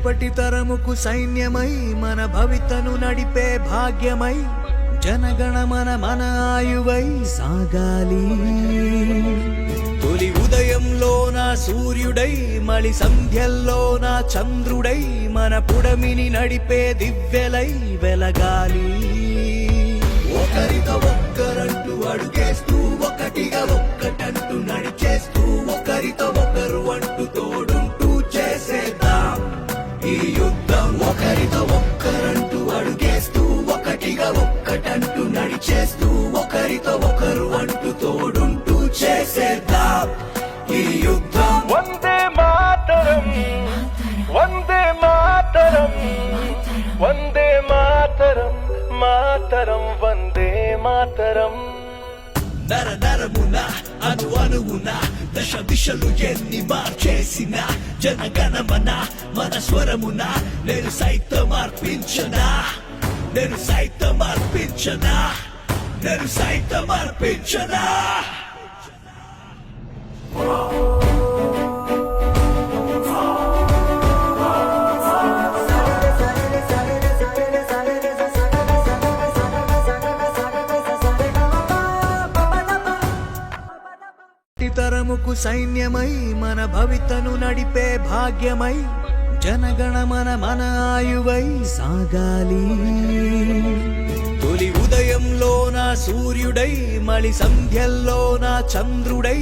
రేపటి తరముకు సైన్యమై మన భవితను నడిపే భాగ్యమై జనగణమన మన ఆయువై సాగాలి. తొలి ఉదయంలోన సూర్యుడై మలి సంధ్యల్లోన చంద్రుడై మన పుడమిని నడిపే దివ్యలై వెలగాలి. ఒకరితో ఒక్కరంటూ అడుగేస్తూ ఒకటిగా ఒక్కటంటూ నడిచేస్తూ ఒకరితో ఒకరు అంటూ తోడుంటూ చేసేద్దాం ఈ యుద్ధం. ఒకరితో ఒక్కరంటూ అడుగేస్తూ ఒకటిగా ఒక్కటంటూ నడిచేస్తూ ఒకరితో ఒకరు అంటూ తోడుంటూ చేసేద్దాం ఈ యుద్ధం. వందే మాతరం వందే మాతరం వందే మాతరం మాతరం వందే మాతరం. నర నరమున అను అణువున దశ దిశలు ఎన్ని మార్చేసిన జనగణమన మన స్వరమున నేను సైతం అర్పించనా నేను సైతం అర్పించనా నేను సైతం అర్పించనా. తరముకు సైన్యమై మన భవితను నడిపే భాగ్యమై జనగణమన మన ఆయువై సాగాలి. తొలి ఉదయంలోన సూర్యుడై మలి సంధ్యల్లోన చంద్రుడై